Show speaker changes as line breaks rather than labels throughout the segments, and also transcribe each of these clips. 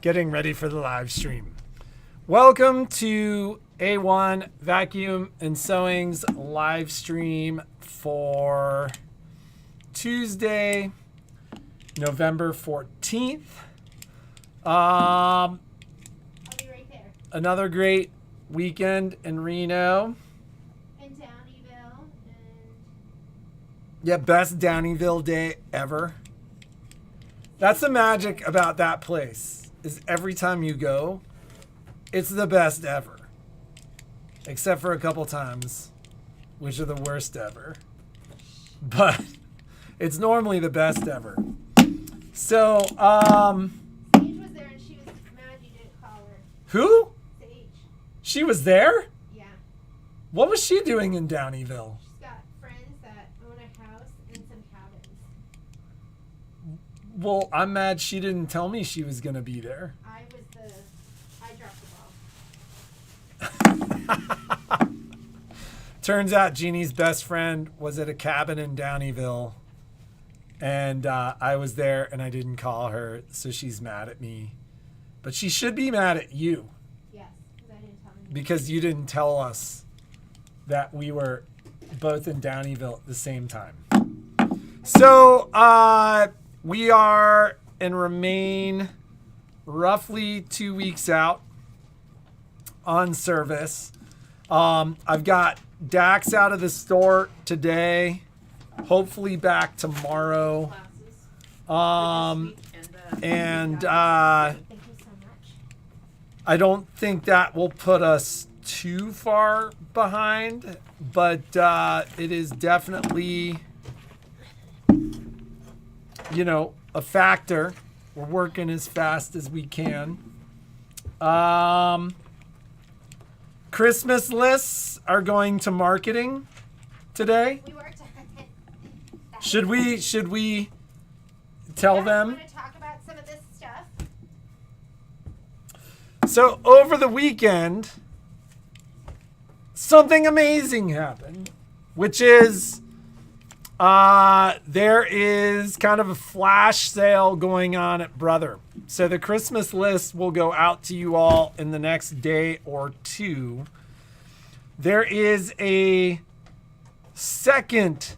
getting ready for the live stream. Welcome to A1 Vacuum and Sewing's live stream for Tuesday, November 14th.
I'll be right there.
Another great weekend in Reno.
In Downeyville.
Yeah, best Downeyville day ever. That's the magic about that place, is every time you go, it's the best ever. Except for a couple times, which are the worst ever. But it's normally the best ever. So,
Sage was there and she was mad you didn't call her.
who?
Sage.
She was there?
Yeah.
What was she doing in Downeyville?
She's got friends that own a house and some cabins.
Well, I'm mad she didn't tell me she was going to be there.
I dropped the ball.
Turns out Jeannie's best friend was at a cabin in Downeyville, and I was there and I didn't call her, so she's mad at me. But she should be mad at you
Yes, because I didn't tell you.
because you didn't tell us that we were both in Downeyville at the same time. So we are and remain roughly 2 weeks out on service. I've got Dax out of the store today, hopefully back tomorrow. And
Thank you so much.
I don't think that will put us too far behind, but it is definitely, a factor. We're working as fast as we can. Christmas lists are going to marketing today.
We worked on it.
Should we tell them?
Want to talk about some of this stuff?
So over the weekend, something amazing happened, which is there is kind of a flash sale going on at Brother. So the Christmas list will go out to you all in the next day or two. There is a second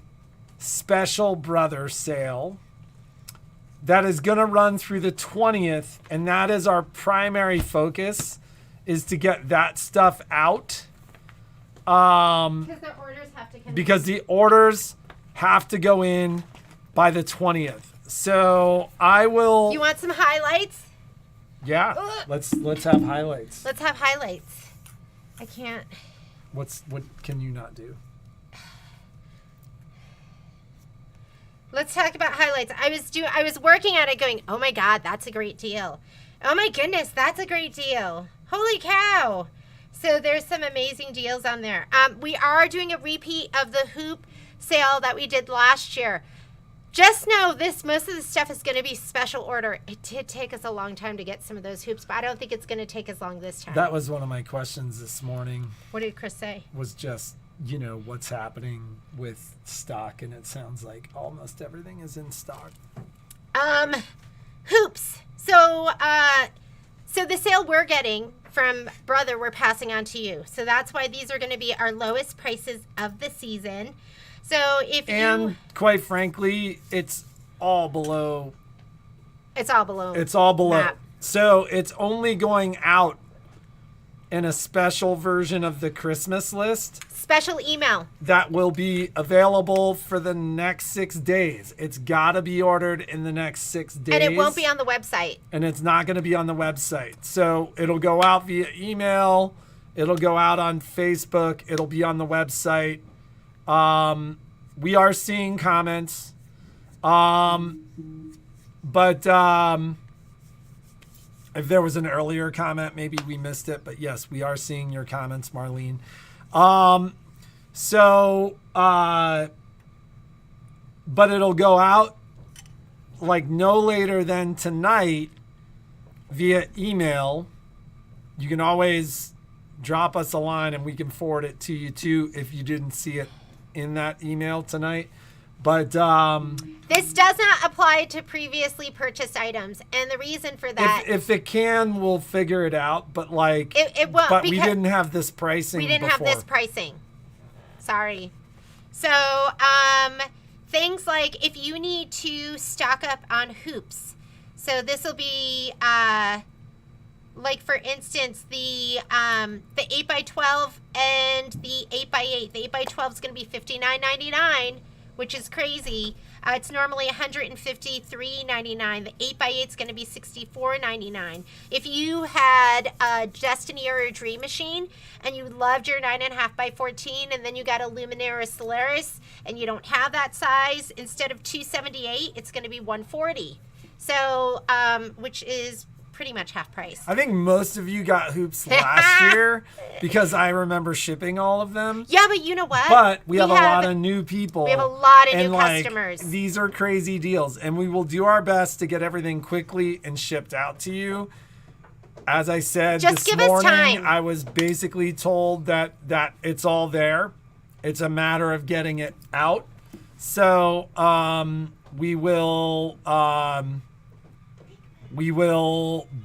special Brother sale that is going to run through the 20th, and that is our primary focus, is to get that stuff out.
Because the orders have to come
Because the orders have to go in by the 20th. So I will.
You want some highlights?
Yeah. Let's have highlights.
Let's have highlights. I can't.
What can you not do?
Let's talk about highlights. I was working at it going, oh my God, that's a great deal. Oh my goodness, that's a great deal. Holy cow. So there's some amazing deals on there. We are doing a repeat of the hoop sale that we did last year. Just know most of the stuff is going to be special order. It did take us a long time to get some of those hoops, but I don't think it's going to take as long this time.
That was one of my questions this morning.
What did Chris say?
Was just, what's happening with stock, and it sounds like almost everything is in stock.
Hoops. So the sale we're getting from Brother, we're passing on to you. So that's why these are going to be our lowest prices of the season. So
And quite frankly, it's all below.
It's all below. Map.
So it's only going out in a special version of the Christmas list
Special email.
that will be available for the next 6 days. It's got to be ordered in the next 6 days.
And it won't be on the website.
And it's not going to be on the website. So it'll go out via email. It'll go out on Facebook. It'll be on the website. We are seeing comments. But if there was an earlier comment, maybe we missed it. But yes, we are seeing your comments, Marlene. But it'll go out like no later than tonight via email. You can always drop us a line and we can forward it to you too if you didn't see it in that email tonight. But
This does not apply to previously purchased items, and the reason for that,
if it can, we'll figure it out. But like,
it won't,
but we
because
didn't have this pricing.
we didn't
before.
have this pricing. Sorry. So, things like if you need to stock up on hoops, so this will be like for instance the 8x12 and the 8x8. The 8x12 is going to be $59.99, which is crazy. It's normally $153.99. The 8x8 is going to be $64.99. If you had a Destiny or a Dream Machine and you loved your 9.5x14 and then you got a Luminaire or Solaris and you don't have that size, instead of $278, it's going to be $140. So, which is pretty much half price.
I think most of you got hoops last year because I remember shipping all of them.
Yeah, but you know what?
But we have a lot of new people.
We have a lot of
and
new
like,
customers.
These are crazy deals, and we will do our best to get everything quickly and shipped out to you. As I said
Just
this
give us
morning,
time.
I was basically told that it's all there. It's a matter of getting it out. So we will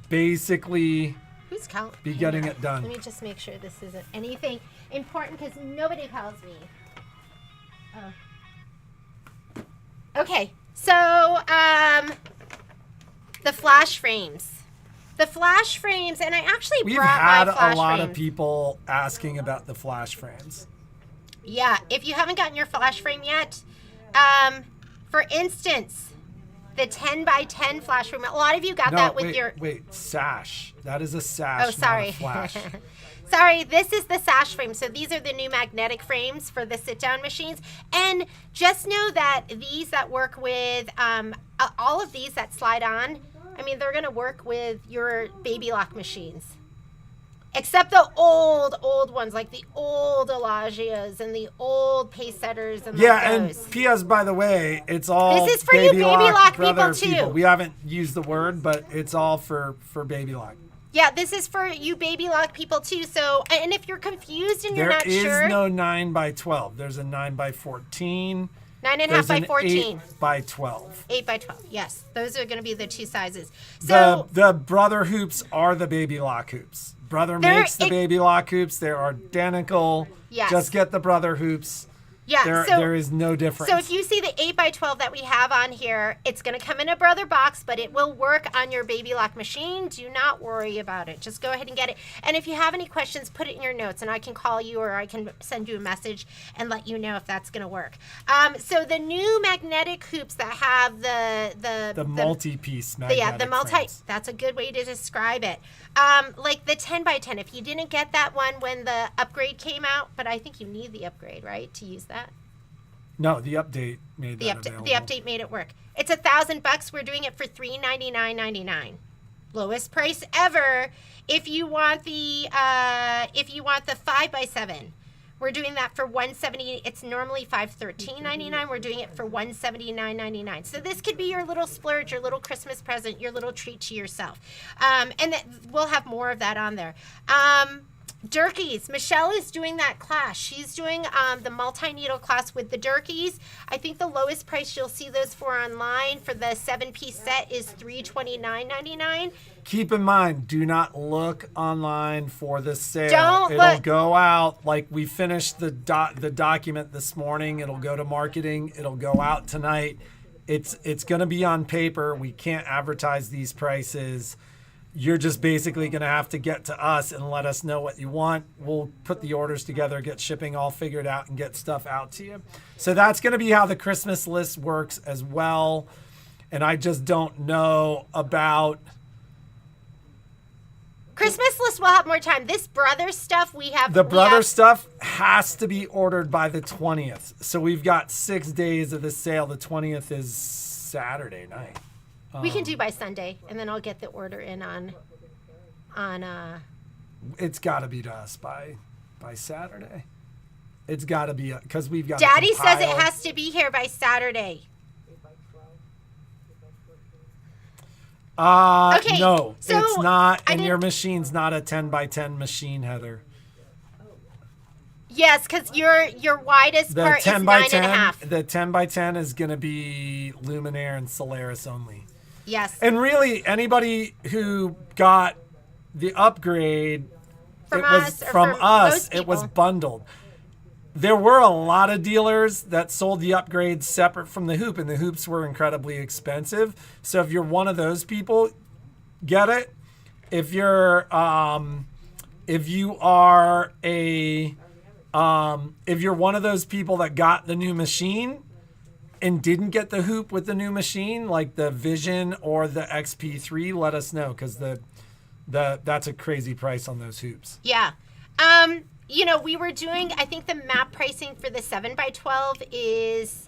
basically
Who's calling?
be getting it done.
Let me just make sure this isn't anything important because nobody calls me. Oh. Okay, so the flash frames. The flash frames, and I actually
We've
brought
had
my flash
a lot
frames.
of people asking about the flash frames.
Yeah, if you haven't gotten your flash frame yet, for instance, the 10x10 flash frame. A lot of you got that with your.
Wait, sash. That is a sash.
Oh, sorry.
Not a flash.
Sorry, this is the sash frame. So these are the new magnetic frames for the sit-down machines. And just know that these that work with, all of these that slide on, I mean, they're going to work with your Baby Lock machines. Except the old ones, like the old Elagias and the old pace setters and
Yeah,
like
and
those.
P.S. by the way, it's all
This is for you Baby Lock
brother
people, too.
We haven't used the word, but it's all for Baby Lock.
Yeah, this is for you Baby Lock people too. So, and if you're confused and you're
There
not
is
sure,
no 9x12. There's a 9x14.
9.5 by 14.
8x12.
8x12. Yes, those are going to be the two sizes. So
The brother hoops are the Baby Lock hoops. Brother
They're
makes the
ex-
Baby Lock hoops. They're identical.
Yes.
Just get the brother hoops.
yeah,
There is no difference.
So if you see the 8x12 that we have on here, it's going to come in a brother box, but it will work on your Baby Lock machine. Do not worry about it. Just go ahead and get it. And if you have any questions, put it in your notes, and I can call you or I can send you a message and let you know if that's going to work. So the new magnetic hoops that have
the multi-piece magnetic
the multi.
frames.
That's a good way to describe it. Like the 10x10. If you didn't get that one when the upgrade came out, but I think you need the upgrade, right, to use that.
No, the update made
The
that
update.
available.
The update made it work. It's $1,000. We're doing it for $399.99. Lowest price ever. If you want the 5x7, we're doing that for $170. It's normally $513.99. We're doing it for $179.99. So this could be your little splurge, your little Christmas present, your little treat to yourself. We'll have more of that on there. Durkees. Michelle is doing that class. She's doing the multi-needle class with the Durkees. I think the lowest price you'll see those for online for the 7-piece set is $329.99.
Keep in mind, do not look online for the sale.
Don't
It'll
look.
go out like we finished the document this morning. It'll go to marketing. It'll go out tonight. It's going to be on paper. We can't advertise these prices. You're just basically going to have to get to us and let us know what you want. We'll put the orders together, get shipping all figured out, and get stuff out to you. So that's going to be how the Christmas list works as well. And I just don't know about...
Christmas list will have more time. This brother stuff we have.
The brother
we have,
stuff has to be ordered by the 20th. So we've got 6 days of the sale. The 20th is Saturday night.
we can do by Sunday, and then I'll get the order in on.
It's got to be to us by Saturday. It's got to be because we've got.
Daddy says it
compile.
has to be here by Saturday. Okay,
No,
so
it's not,
I
and your
didn't-
machine's not a 10x10 machine, Heather.
Yes, because your widest
The
part
10
is
by
9
10,
and a half.
the 10 by 10 is going to be Luminaire and Solaris only.
Yes.
And really, anybody who got the upgrade,
From
it was
us or
from
from
us.
most
It was
people.
bundled. There were a lot of dealers that sold the upgrades separate from the hoop, and the hoops were incredibly expensive. So if you're one of those people, get it. If you're if you are a if you're one of those people that got the new machine and didn't get the hoop with the new machine, like the Vision or the XP3, let us know, because that's a crazy price on those hoops.
Yeah. You know, we were doing, I think the map pricing for the 7x12 is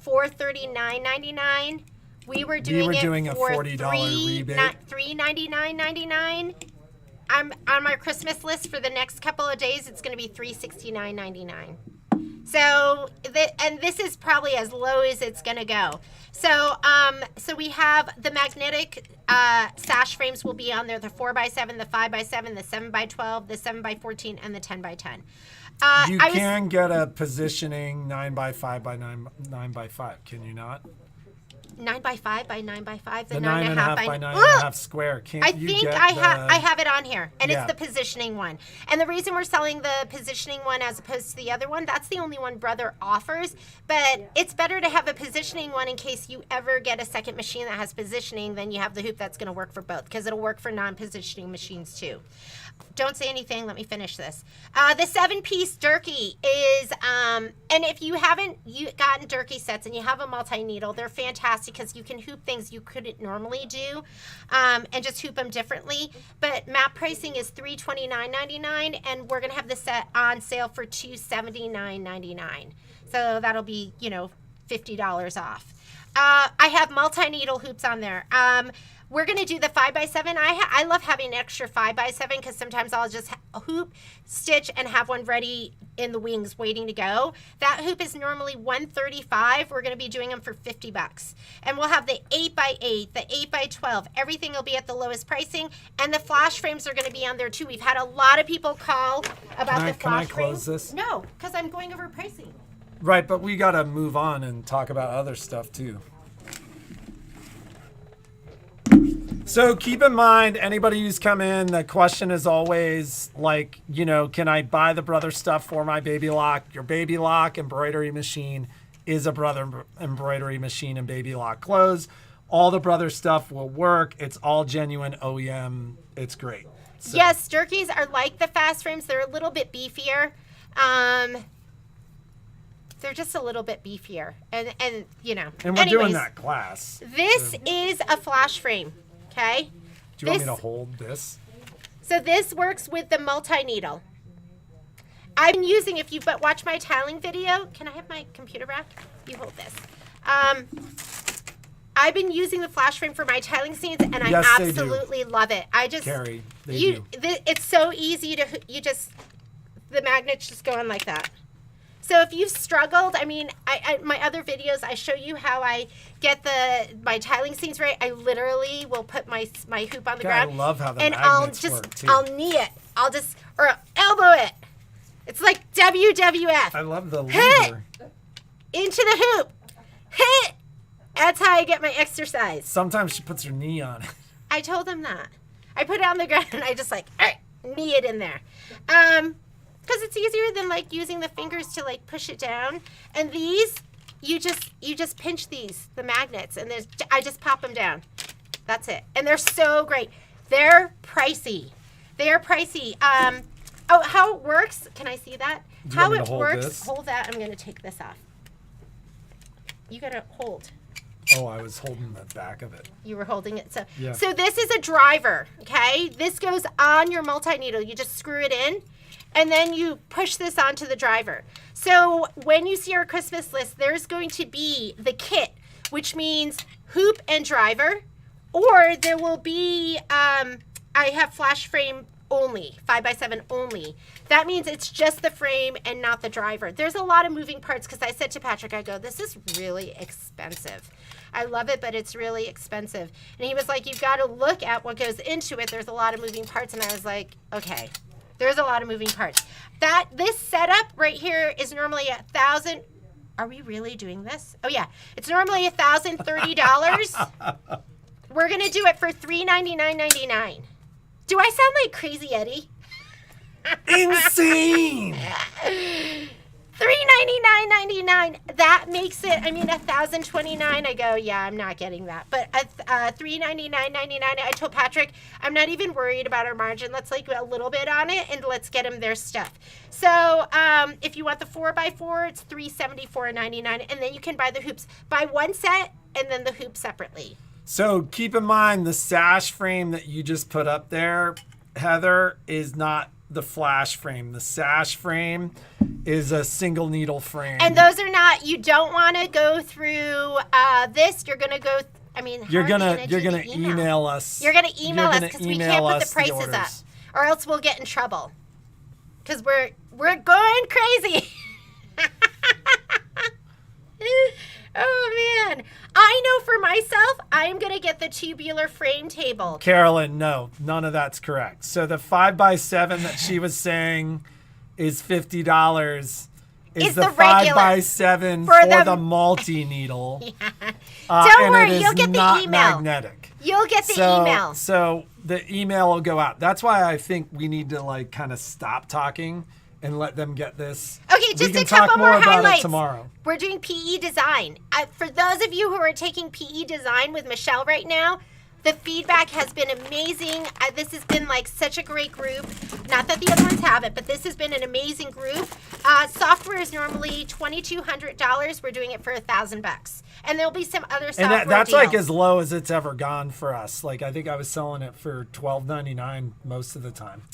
$439.99. We were doing
doing
it
a
for
$40 rebate.
$399.99. I'm on my Christmas list for the next couple of days. It's going to be $369.99. So, and this is probably as low as it's going to go. So, so we have the magnetic sash frames will be on there: the 4x7, the 5x7, the 7x12, the 7x14, and the 10x10.
You can get a positioning 9x5 by 9x5, can you not?
9x5 by 9x5, the
The
9.5
by
by
9.5 square. Can't
I
you
think
get
I have it on here, and
Yeah.
it's the positioning one. And the reason we're selling the positioning one as opposed to the other one, that's the only one Brother offers. But it's better to have a positioning one in case you ever get a second machine that has positioning. Then you have the hoop that's going to work for both, because it'll work for non-positioning machines too. Don't say anything. Let me finish this. The 7-piece Durkee is, and if you haven't gotten Durkee sets and you have a multi-needle, they're fantastic because you can hoop things you couldn't normally do, and just hoop them differently. But map pricing is $329.99, and we're gonna have the set on sale for $279.99. So that'll be, you know, $50 off. I have multi-needle hoops on there. We're going to do the 5x7. I love having an extra 5x7 because sometimes I'll just hoop, stitch, and have one ready in the wings waiting to go. That hoop is normally $135. We're going to be doing them for $50. And we'll have the 8x8, the 8x12. Everything will be at the lowest pricing. And the flash frames are going to be on there too. We've had a lot of people call about the flash
Can I
frames.
close this?
No, because I'm going over pricing.
Right, but we got to move on and talk about other stuff too. So keep in mind, anybody who's come in, the question is always like, you know, can I buy the Brother stuff for my Baby Lock? Your Baby Lock embroidery machine is a Brother embroidery machine and Baby Lock clothes. All the Brother stuff will work. It's all genuine OEM. It's great. So,
Yes, Durkees are like the fast frames. They're a little bit beefier. They're just a little bit beefier. And you know.
and we're
Anyways,
doing that class.
This is a flash frame, okay?
Do you want me
this-
to hold this?
So this works with the multi-needle. I've been using, if you but watch my tiling video, can I have my computer back? You hold this. I've been using the flash frame for my tiling scenes, and I
Yes, they do.
absolutely love it. I just,
Carrie, they do.
It's so easy to, the magnets just go on like that. So if you've struggled, I mean, my other videos, I show you how I get my tiling scenes right. I literally will put my hoop on the
God,
ground.
I love how the
and
magnets work, too.
I'll knee it. Or elbow it. It's like WWF.
I love the
Hit!
lever.
Into the hoop. Hit! That's how I get my exercise.
Sometimes she puts her knee on it.
I told him that. I put it on the ground and I just like, all right, knee it in there. Because it's easier than like using the fingers to like push it down. And these, you just pinch these, the magnets, and I just pop them down. That's it. And they're so great. They're pricey. They're pricey. Oh, how it works, can I see that?
Do you
How
want me
it
to hold
works,
this?
hold that. I'm going to take this off. You got to hold.
Oh, I was holding the back of it.
You were holding it. So,
Yeah.
so this is a driver, okay? This goes on your multi-needle. You just screw it in, and then you push this onto the driver. So when you see our Christmas list, there's going to be the kit, which means hoop and driver, or there will be, I have flash frame only, 5x7 only. That means it's just the frame and not the driver. There's a lot of moving parts because I said to Patrick, I go, this is really expensive. I love it, but it's really expensive. And he was like, you've got to look at what goes into it. There's a lot of moving parts. And I was like, okay, There's a lot of moving parts. This setup right here is normally $1,000. Are we really doing this? Oh yeah, it's normally $1,030. We're gonna do it for $399.99. Do I sound like Crazy Eddie?
Insane.
$399.99. That makes it. I mean, $1,029. I go, yeah, I'm not getting that. But $399.99. I told Patrick, I'm not even worried about our margin. Let's like a little bit on it, and let's get them their stuff. So if you want the 4x4, it's $374.99, and then you can buy the hoops. Buy one set and then the hoop separately.
So keep in mind the sash frame that you just put up there, Heather, is not the flash frame. The sash frame is a single needle frame.
And those are not, you don't want to go through this. You're going to go,
you're gonna email us.
You're going to email us because we can't put the prices up or else we'll get in trouble. Because we're going crazy. Oh, man. I know for myself, I'm going to get the tubular frame table.
Carolyn, no, none of that's correct. So the 5x7 that she was saying is $50 is the 5x7 for the multi-needle.
Yeah. Don't worry, you'll get the email.
Magnetic.
You'll get the email.
So the email will go out. That's why I think we need to like kind of stop talking and let them get this.
Okay, just a couple more highlights.
About it tomorrow.
We're doing PE design. For those of you who are taking PE design with Michelle right now, the feedback has been amazing. This has been like such a great group. Not that the other ones have it, but this has been an amazing group. Software is normally $2,200. We're doing it for $1,000, and there'll be some other software.
And that's
deals.
like as low as it's ever gone for us. Like I think I was selling it for $12.99 most of the time.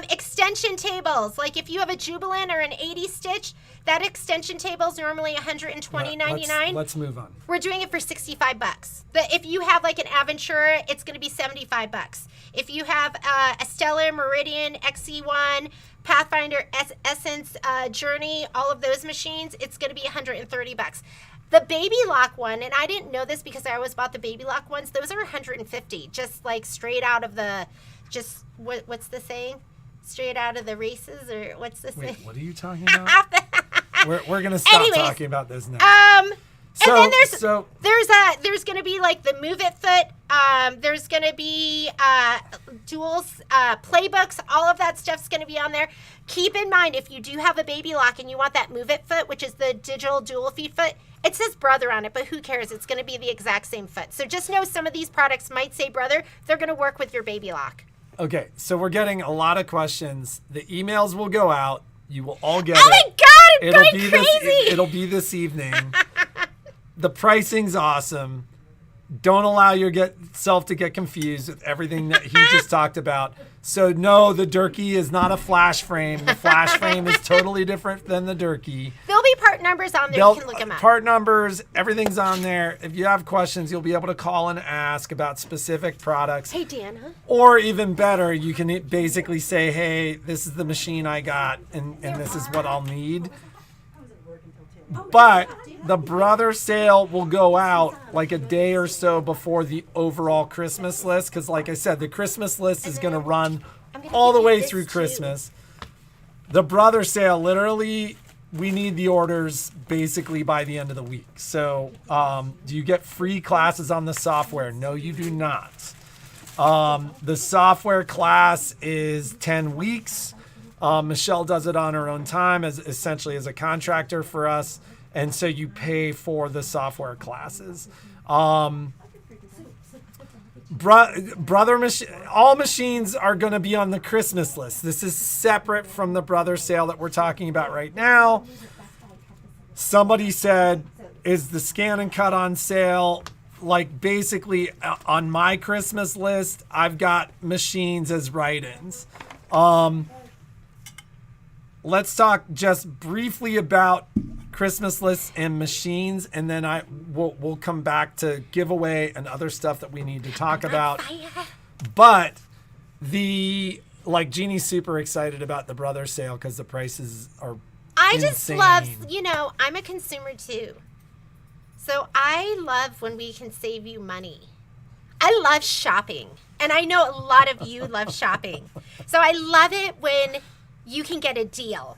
Extension tables, like if you have a Jubilant or an 80 stitch, that extension table is normally $120.99.
Let's move on.
We're doing it for $65. If you have like an Aventura, it's going to be $75. If you have a Stellar, Meridian, XC1, Pathfinder, Essence, Journey, all of those machines, it's going to be $130. The Baby Lock one, and I didn't know this because I always bought the Baby Lock ones, those are $150, just like straight out of the, what's the saying? Straight out of the races, or what's the saying?
Wait, what are you talking about? we're going to stop talking about this now.
And then there's going to be like the Move It foot. There's going to be duals, playbooks. All of that stuff's going to be on there. Keep in mind, if you do have a Baby Lock and you want that Move It foot, which is the digital dual feed foot, it says Brother on it, but who cares? It's going to be the exact same foot. So just know some of these products might say Brother. They're going to work with your Baby Lock.
Okay, so we're getting a lot of questions. The emails will go out. You will all get
Oh my God, I'm going crazy.
It'll be this evening. The pricing's awesome. Don't allow yourself to get confused with everything that he just talked about. So no, the Durkee is not a flash frame. The flash frame is totally different than the Durkee.
There'll be part numbers on there. You can look them up.
Part numbers, everything's on there. If you have questions, you'll be able to call and ask about specific products.
Hey, Dana.
Or even better, you can basically say, hey, this is the machine I got, and this is what I'll need. But the Brother sale will go out like a day or so before the overall Christmas list, because like I said, the Christmas list is going to run all the way through Christmas. The Brother sale, literally, we need the orders basically by the end of the week. So do you get free classes on the software? No, you do not. The software class is 10 weeks. Michelle does it on her own time, essentially as a contractor for us, and so you pay for the software classes. All machines are going to be on the Christmas list. This is separate from the Brother sale that we're talking about right now. Somebody said, is the Scan and Cut on sale? Like basically on my Christmas list, I've got machines as write-ins. Let's talk just briefly about Christmas lists and machines, and then we'll come back to giveaway and other stuff that we need to talk about. But Jeannie's super excited about the Brother sale because the prices are
just love, I'm a consumer too. So I love when we can save you money. I love shopping. And I know a lot of you love shopping. So I love it when you can get a deal.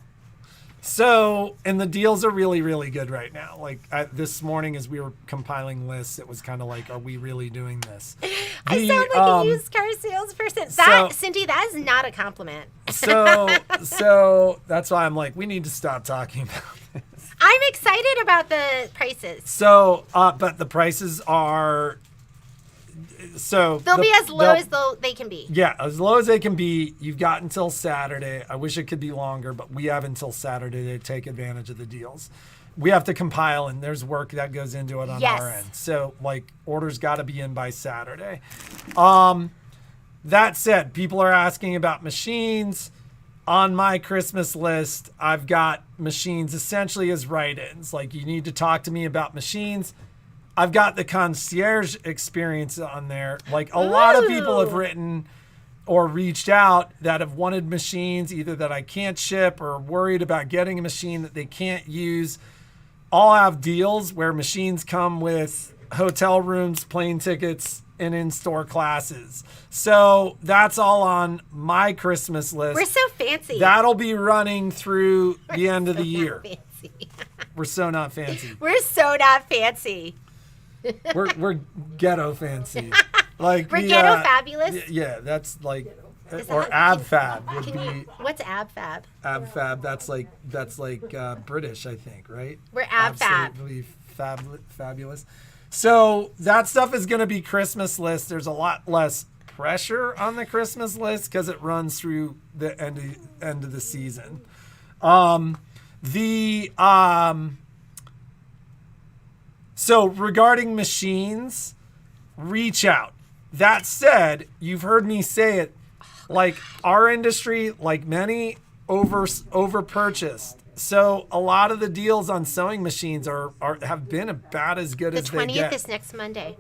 So, and the deals are really, really good right now. Like this morning as we were compiling lists, it was kind of like, are we really doing this?
I sound like a used car salesperson. Cindy, that is not a compliment.
So that's why I'm like, we need to stop talking about this.
I'm excited about the prices.
So, but the prices are, so
they'll be as low as they can be.
Yeah, as low as they can be. You've got until Saturday. I wish it could be longer, but we have until Saturday to take advantage of the deals. We have to compile, and there's work that goes into it on our end. So, like, orders got to be in by Saturday. That said, people are asking about machines. On my Christmas list, I've got machines essentially as write-ins. Like, you need to talk to me about machines. I've got the concierge experience on there. Like a lot of people have written or reached out that have wanted machines either that I can't ship or worried about getting a machine that they can't use. All have deals where machines come with hotel rooms, plane tickets, and in-store classes. So that's all on my Christmas list.
We're so fancy.
That'll be running through the end of the year.
Fancy.
We're so not fancy.
We're so not fancy.
We're ghetto fancy. Like
we're ghetto fabulous.
Yeah, that's like or ab fab would be.
What's ab fab?
Ab fab. That's like British, I think, right?
We're ab fab.
Absolutely fabulous. So that stuff is going to be Christmas list. There's a lot less pressure on the Christmas list because it runs through the end of the season. So regarding machines, reach out. That said, you've heard me say it, like our industry, like many, over purchased. So a lot of the deals on sewing machines have been about as good as they get.
The 20th is next Monday.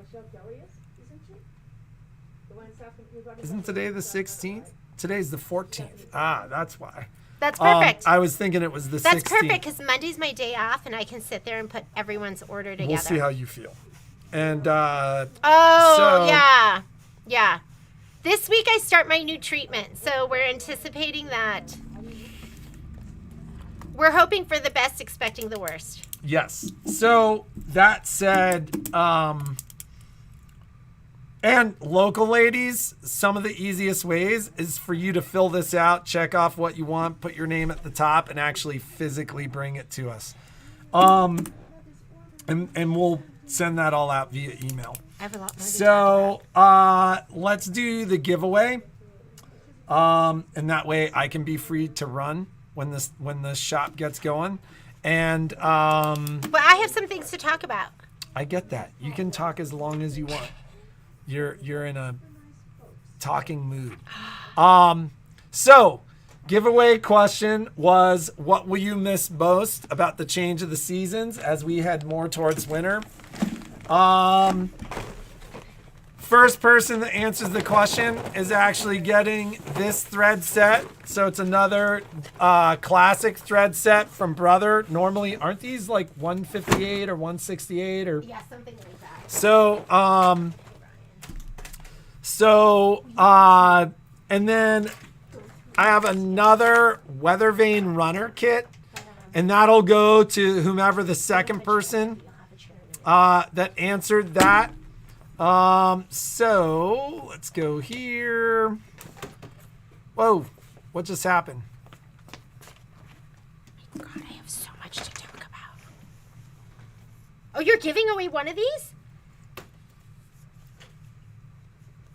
Isn't today the 16th? Today's the 14th. Ah, that's why.
That's perfect.
I was thinking it was the 16th.
That's perfect because Monday's my day off and I can sit there and put everyone's order together.
We'll see how you feel. And
yeah. This week I start my new treatment, so we're anticipating that. We're hoping for the best, expecting the worst.
Yes. So that said, and local ladies, some of the easiest ways is for you to fill this out, check off what you want, put your name at the top, and actually physically bring it to us. And we'll send that all out via email.
I have a lot more
So let's do the giveaway. And that way I can be free to run when the shop gets going. And
but I have some things to talk about.
I get that. You can talk as long as you want. You're in a talking mood. So giveaway question was, what will you miss most about the change of the seasons as we head more towards winter? First person that answers the question is actually getting this thread set. So it's another classic thread set from Brother. Normally, aren't these like 158 or 168 or?
Yeah, something like that.
And then I have another Weather Vane runner kit, and that'll go to whomever the second person that answered that. So let's go here. Whoa, what just happened?
God, I have so much to talk about. Oh, you're giving away one of these?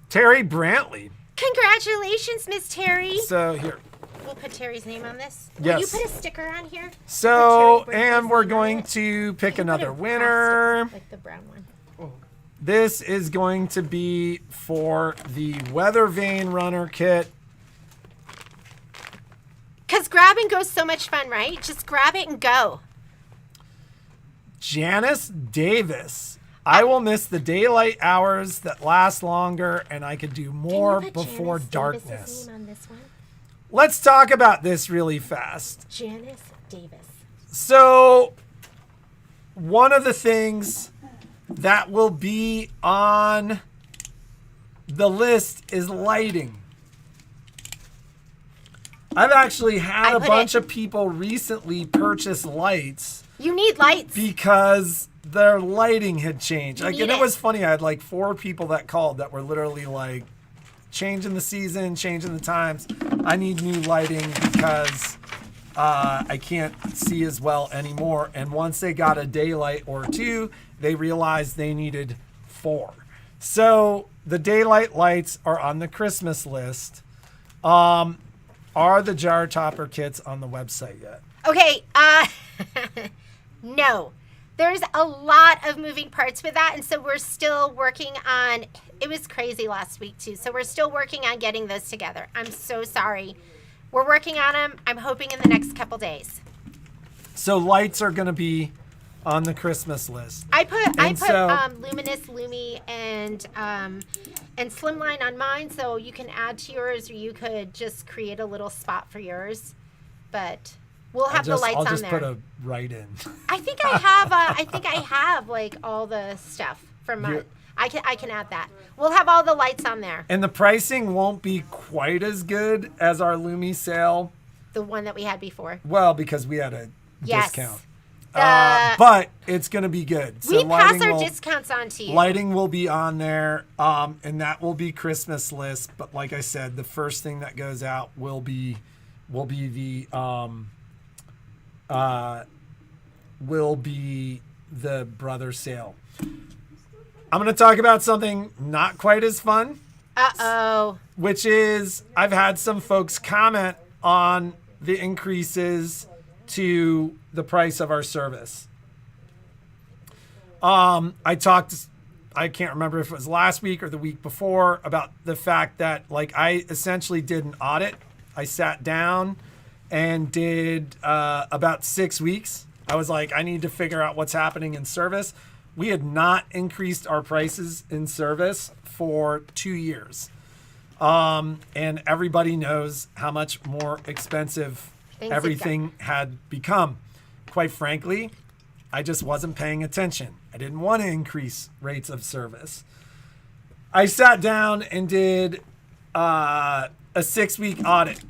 Terry Brantley.
Congratulations, Miss Terry.
So here.
We'll put Terry's name on this.
Yes.
Will you put a sticker on here?
So, and we're going to pick another winner.
Like the brown one.
This is going to be for the Weather Vane runner kit.
Because grab and go is so much fun, right? Just grab it and go.
Janice Davis. I will miss the daylight hours that last longer, and I could do more before darkness.
Davis's name on this one?
Let's talk about this really fast.
Janice Davis.
So, one of the things that will be on the list is lighting. I've actually had
I
a
put
bunch
it-
of people recently purchase lights
You need lights.
because their lighting had changed.
You
Like,
need
and it
it.
was funny. I had like 4 people that called that were literally like changing the season, changing the times. I need new lighting because I can't see as well anymore. And once they got a daylight or 2, they realized they needed 4. So the daylight lights are on the Christmas list. Are the jar topper kits on the website yet?
Okay, no. There's a lot of moving parts with that, and so we're still working on. It was crazy last week too, so we're still working on getting those together. I'm so sorry. We're working on them. I'm hoping in the next couple days.
So lights are going to be on the Christmas list.
I put
so-
Luminous, Lumi, and Slimline on mine, so you can add to yours, or you could just create a little spot for yours. But we'll have the lights
I'll
on
just
there.
put a right in.
I think I have like all the stuff from mine.
You-
I can add that. We'll have all the lights on there.
And the pricing won't be quite as good as our Lumi sale.
The one that we had before.
Well, because we had a
Yes.
discount.
The-
But it's going to be good. So
we pass
lighting
our
will-
discounts on to you.
Lighting will be on there, and that will be Christmas list. But like I said, the first thing that goes out will be the brother sale. I'm going to talk about something not quite as fun,
Uh-oh.
which is I've had some folks comment on the increases to the price of our service. I can't remember if it was last week or the week before, about the fact that like I essentially did an audit. I sat down and did about 6 weeks. I was like, I need to figure out what's happening in service. We had not increased our prices in service for 2 years. And everybody knows how much more expensive
Things
everything had become. Quite frankly, I just wasn't paying attention. I didn't want to increase rates of service. I sat down and did a 6-week audit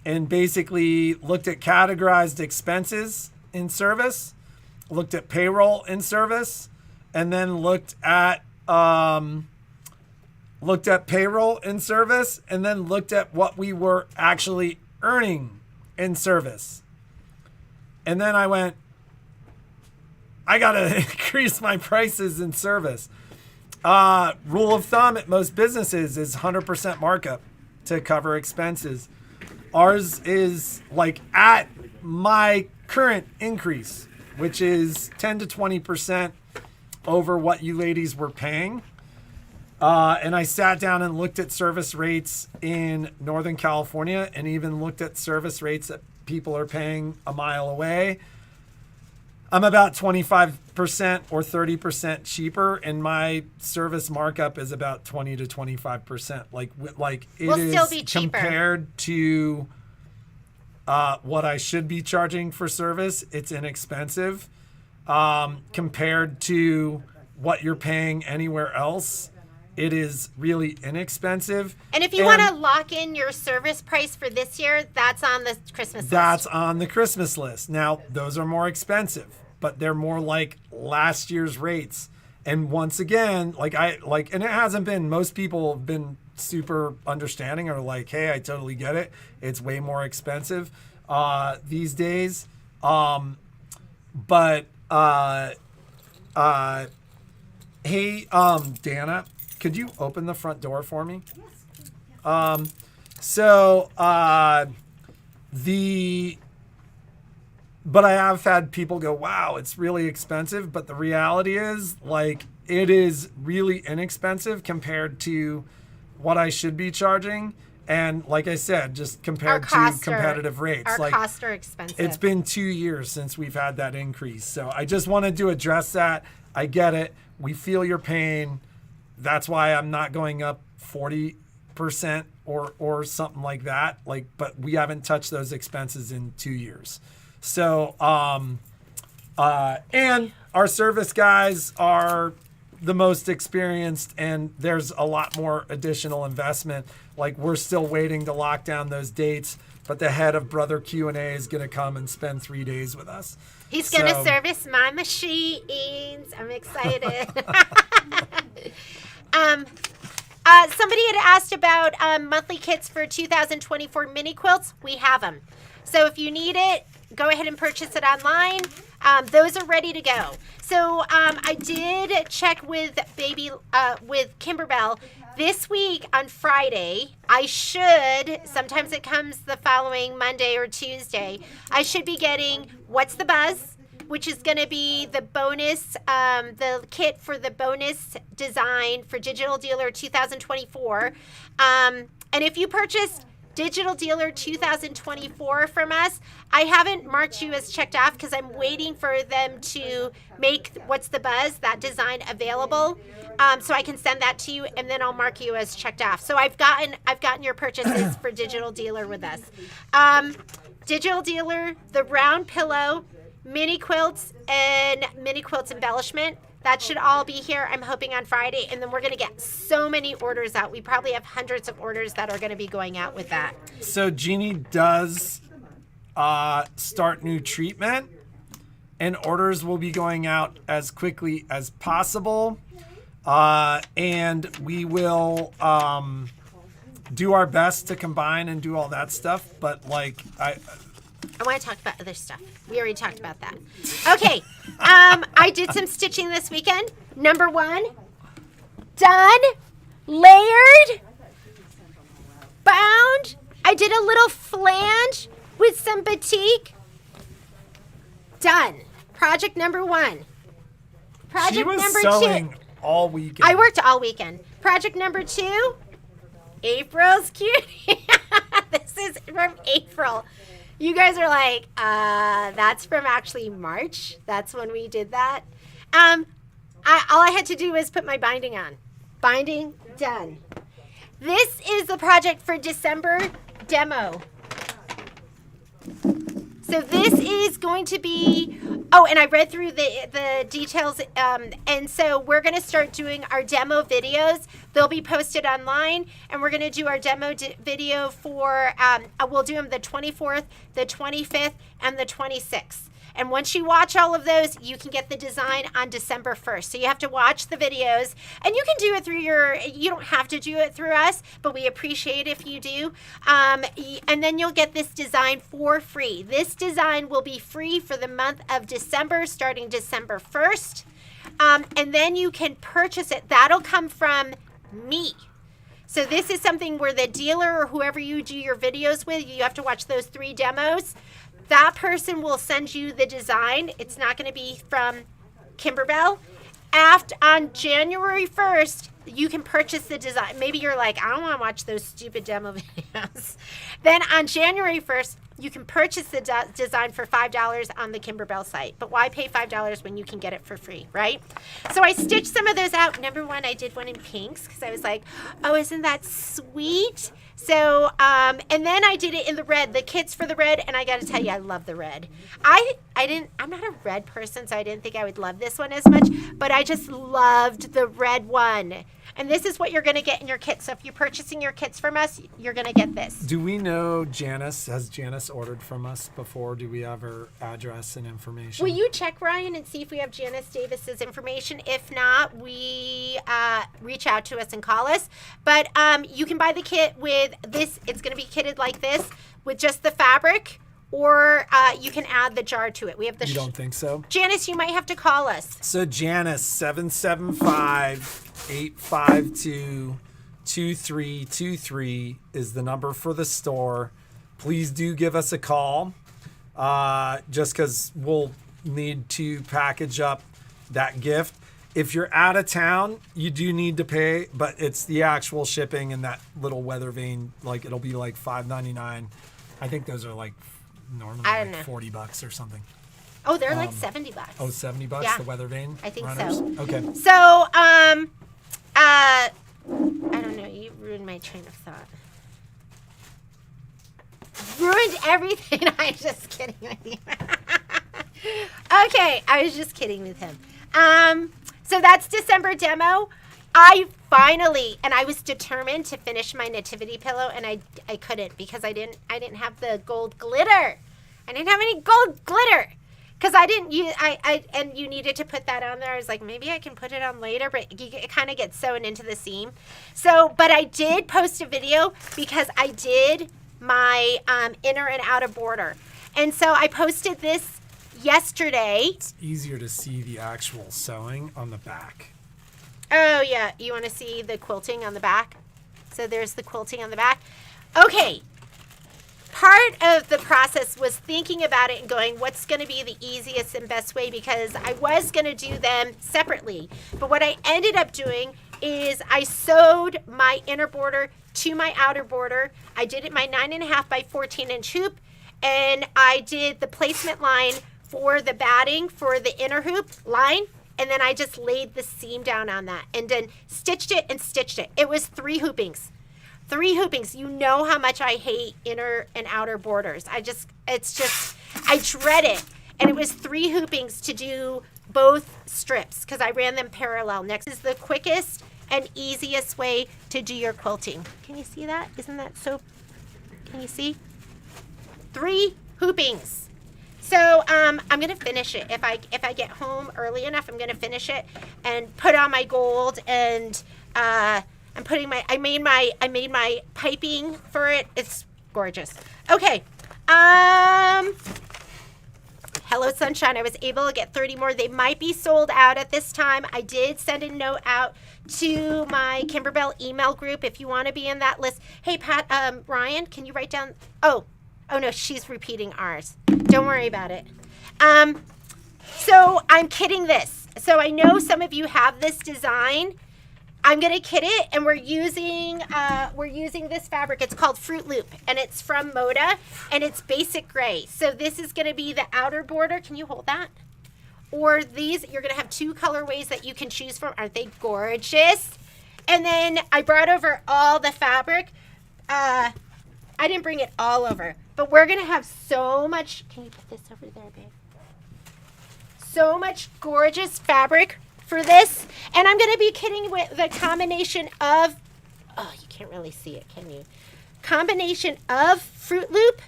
and basically looked at categorized expenses in service, looked at payroll in service, and then looked at payroll in service, and then looked at what we were actually earning in service. And then I went, I got to increase my prices in service. Rule of thumb at most businesses is 100% markup to cover expenses. Ours is like at my current increase, which is 10 to 20% over what you ladies were paying. And I sat down and looked at service rates in Northern California and even looked at service rates that people are paying a mile away. I'm about 25% or 30% cheaper, and my service markup is about 20 to 25%. Like it
We'll
is
still be cheaper.
compared to what I should be charging for service. It's inexpensive compared to what you're paying anywhere else. It is really inexpensive.
And if you want to lock in your service price for this year, that's on the Christmas list.
That's on the Christmas list. Now, those are more expensive, but they're more like last year's rates. And once again, and it hasn't been, most people have been super understanding or like, hey, I totally get it. It's way more expensive these days. Hey, Dana, could you open the front door for me? Yes. But I have had people go, wow, it's really expensive. But the reality is, like, it is really inexpensive compared to what I should be charging. And like I said, just compared to competitive rates.
Our
like,
costs are expensive.
it's been 2 years since we've had that increase. So I just wanted to address that. I get it. We feel your pain. That's why I'm not going up 40% or something like that. Like, but we haven't touched those expenses in 2 years. So, and our service guys are the most experienced, and there's a lot more additional investment. Like, we're still waiting to lock down those dates, but the head of Brother Q&A is going to come and spend 3 days with us.
He's going to service my machines. I'm excited. Somebody had asked about monthly kits for 2024 mini quilts. We have them. So if you need it, go ahead and purchase it online. Those are ready to go. So I did check with with Kimberbell. This week on Friday, I should, sometimes it comes the following Monday or Tuesday, I should be getting What's the Buzz, which is going to be the bonus, the kit for the bonus design for Digital Dealer 2024. And if you purchased Digital Dealer 2024 from us, I haven't marked you as checked off because I'm waiting for them to make What's the Buzz, that design, available. So I can send that to you, and then I'll mark you as checked off. So I've gotten your purchases for Digital Dealer with us. Digital Dealer, the round pillow, mini quilts, and mini quilts embellishment. That should all be here, I'm hoping, on Friday. And then we're going to get so many orders out. We probably have hundreds of orders that are going to be going out with that.
So Jeannie does start new treatment, and orders will be going out as quickly as possible. And we will do our best to combine and do all that stuff. But, like, I
want to talk about other stuff. We already talked about that. Okay. I did some stitching this weekend. Number 1, done, layered, bound. I did a little flange with some batik. Done. Project number 1. Project
she was
number
sewing
2.
all weekend.
I worked all weekend. Project number 2, April's cutie. This is from April. You guys are like, that's from actually March. That's when we did that. All I had to do was put my binding on. Binding, done. This is the project for December demo. So this is going to be, and I read through the details, and so we're going to start doing our demo videos. They'll be posted online, and we're going to do our demo video for, we'll do them the 24th, the 25th, and the 26th. And once you watch all of those, you can get the design on December 1st. So you have to watch the videos, and you can do it through you don't have to do it through us, but we appreciate if you do. And then you'll get this design for free. This design will be free for the month of December, starting December 1st. And then you can purchase it. That'll come from me. So this is something where the dealer or whoever you do your videos with, you have to watch those 3 demos. That person will send you the design. It's not going to be from Kimberbell. On January 1st, you can purchase the design. Maybe you're like, I don't want to watch those stupid demo videos. Then on January 1st, you can purchase the design for $5 on the Kimberbell site. But why pay $5 when you can get it for free, right? So I stitched some of those out. Number 1, I did one in pinks because I was like, oh, isn't that sweet? So, and then I did it in the red, the kits for the red, and I got to tell you, I love the red. I'm not a red person, so I didn't think I would love this one as much, but I just loved the red one. And this is what you're going to get in your kit. So if you're purchasing your kits from us, you're going to get this.
Do we know Janice? Has Janice ordered from us before? Do we have her address and information?
Will you check, Ryan, and see if we have Janice Davis's information? If not, we reach out to us and call us. But you can buy the kit with this. It's going to be kitted like this with just the fabric. Or you can add the jar to it. We have the.
You don't think so?
Janice, you might have to call us.
So Janice, 775-852-2323 is the number for the store. Please do give us a call, just because we'll need to package up that gift. If you're out of town, you do need to pay, but it's the actual shipping and that little weather vane. Like, it'll be like $5.99. I think those are like normally like $40 or something.
Oh, they're like $70.
Oh, $70,
yeah.
The weather vane?
I think
runners?
so.
Okay.
So, I don't know. You ruined my train of thought. Ruined everything. I'm just kidding with you. Okay, I was just kidding with him. So that's December demo. I finally, and I was determined to finish my nativity pillow, and I couldn't because I didn't have the gold glitter. I didn't have any gold glitter because I didn't use and you needed to put that on there. I was like, maybe I can put it on later, but it kind of gets sewn into the seam. So, but I did post a video because I did my inner and outer border, and so I posted this yesterday.
It's easier to see the actual sewing on the back.
Oh, yeah. You want to see the quilting on the back? So there's the quilting on the back. Okay. Part of the process was thinking about it and going, what's going to be the easiest and best way? Because I was going to do them separately. But what I ended up doing is I sewed my inner border to my outer border. I did it my 9.5 by 14 inch hoop. And I did the placement line for the batting for the inner hoop line. And then I just laid the seam down on that and then stitched it and stitched it. It was 3 hoopings. 3 hoopings. You know how much I hate inner and outer borders. I dread it. And it was 3 hoopings to do both strips because I ran them parallel. Next is the quickest and easiest way to do your quilting. Can you see that? Isn't that so? Can you see? 3 hoopings. So I'm gonna finish it. If I get home early enough, I'm gonna finish it and put on my gold. And I'm putting I made my piping for it. It's gorgeous. Okay. Hello Sunshine. I was able to get 30 more. They might be sold out at this time. I did send a note out to my Kimberbell email group if you want to be in that list. Hey Pat, Ryan, can you write down? Oh no, she's repeating ours. Don't worry about it. So I'm kitting this. So I know some of you have this design. I'm gonna kit it, and we're using this fabric. It's called Fruit Loop, and it's from Moda, and it's basic gray. So this is gonna be the outer border. Can you hold that? Or these, you're gonna have 2 colorways that you can choose from. Aren't they gorgeous? And then I brought over all the fabric. I didn't bring it all over, but we're going to have so much. Can you put this over there, babe? So much gorgeous fabric for this. And I'm going to be kitting with the combination of, you can't really see it, can you? Combination of Fruit Loop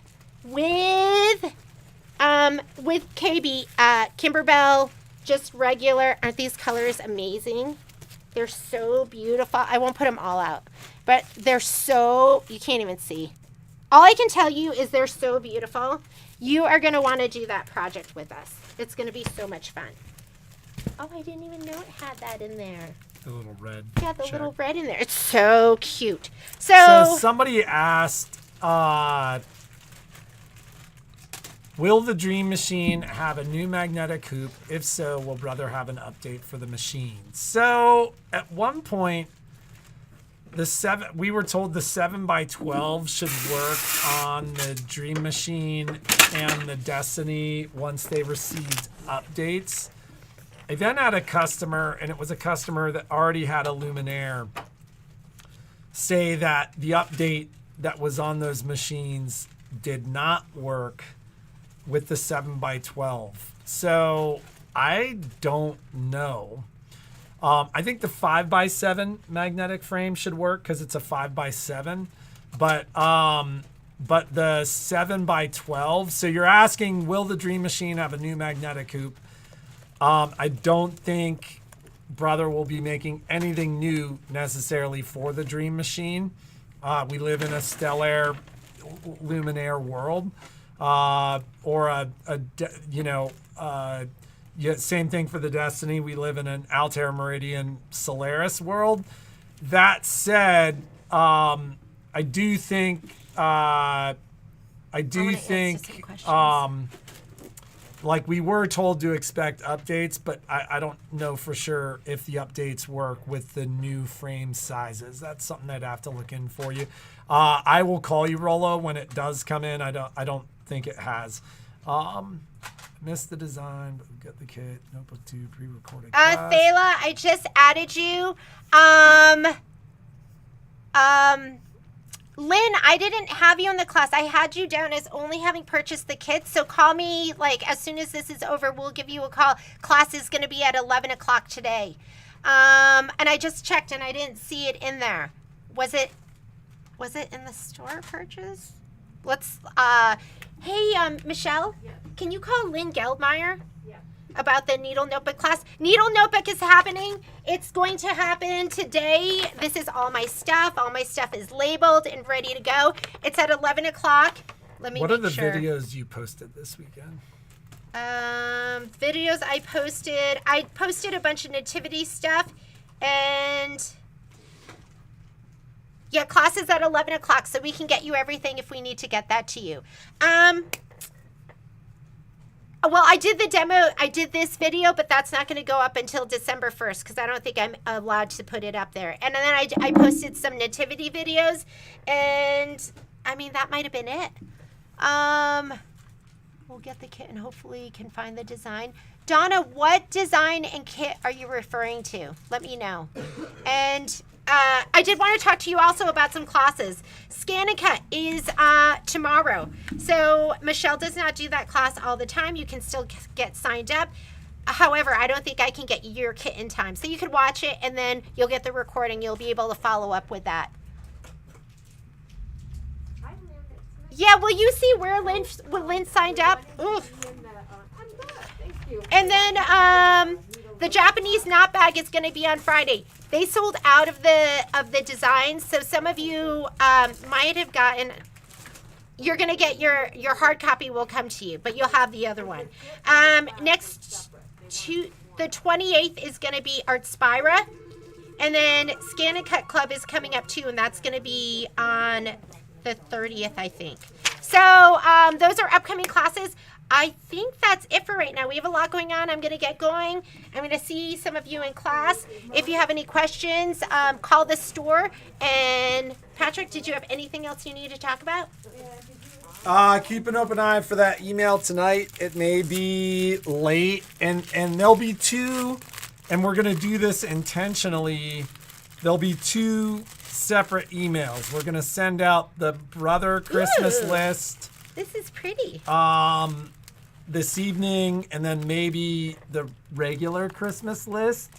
with KB, Kimberbell, just regular. Aren't these colors amazing? They're so beautiful. I won't put them all out, but they're so, you can't even see. All I can tell you is they're so beautiful. You are going to want to do that project with us. It's going to be so much fun. Oh, I didn't even know it had that in there.
The little red.
Yeah, the
check.
little red in there. It's so cute. So
somebody asked, will the Dream Machine have a new magnetic hoop? If so, will Brother have an update for the machine? So at one point, we were told the 7x12 should work on the Dream Machine and the Destiny once they received updates. I then had a customer, and it was a customer that already had a Luminaire, say that the update that was on those machines did not work with the 7x12. So I don't know. I think the 5x7 magnetic frame should work because it's a 5x7, but the 7x12. So you're asking, will the Dream Machine have a new magnetic hoop? I don't think Brother will be making anything new necessarily for the Dream Machine. We live in a Stellar Luminaire world, same thing for the Destiny. We live in an Altair Meridian Solaris world. That said, I do think like we were told to expect updates, but I don't know for sure if the updates work with the new frame sizes. That's something I'd have to look in for you. I will call you, Rolo, when it does come in. I don't think it has. Missed the design, but we've got the kit. Notebook 2 pre-recorded class.
Thela, I just added you. Lynn, I didn't have you in the class. I had you down as only having purchased the kits. So call me like as soon as this is over. We'll give you a call. Class is going to be at 11 o'clock today. And I just checked and I didn't see it in there. Was it in the store purchase? Let's, hey, Michelle, can you call Lynn Geldmeyer? About the Needle Notebook class. Needle Notebook is happening. It's going to happen today. This is all my stuff. All my stuff is labeled and ready to go. It's at 11 o'clock. Let me
What
make
are the
sure.
videos you posted this weekend?
Videos I posted a bunch of nativity stuff, and yeah, class is at 11 o'clock, so we can get you everything if we need to get that to you. Well, I did the demo. I did this video, but that's not going to go up until December 1st because I don't think I'm allowed to put it up there. And then I posted some nativity videos, and I mean, that might have been it. We'll get the kit and hopefully can find the design. Donna, what design and kit are you referring to? Let me know. And I did want to talk to you also about some classes. Scan and Cut is tomorrow. So Michelle does not do that class all the time. You can still get signed up. However, I don't think I can get your kit in time. So you could watch it and then you'll get the recording. You'll be able to follow up with that. Yeah, will you see where Lynn signed up? Oof. And then the Japanese knot bag is going to be on Friday. They sold out of the designs, so some of you might have gotten. You're going to get your hard copy will come to you, but you'll have the other one. Next to the 28th is going to be Art Spira, and then Scan and Cut Club is coming up too, and that's going to be on the 30th, I think. So those are upcoming classes. I think that's it for right now. We have a lot going on. I'm going to get going. I'm going to see some of you in class. If you have any questions, call the store. And Patrick, did you have anything else you need to talk about?
Keep an open eye for that email tonight. It may be late, and there'll be two, and we're going to do this intentionally. There'll be two separate emails. We're going to send out the Brother Christmas list.
This is pretty.
This evening, and then maybe the regular Christmas list,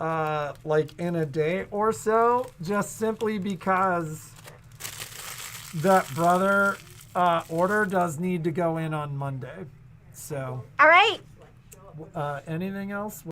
like in a day or so, just simply because that Brother order does need to go in on Monday. So,
All right.
anything else?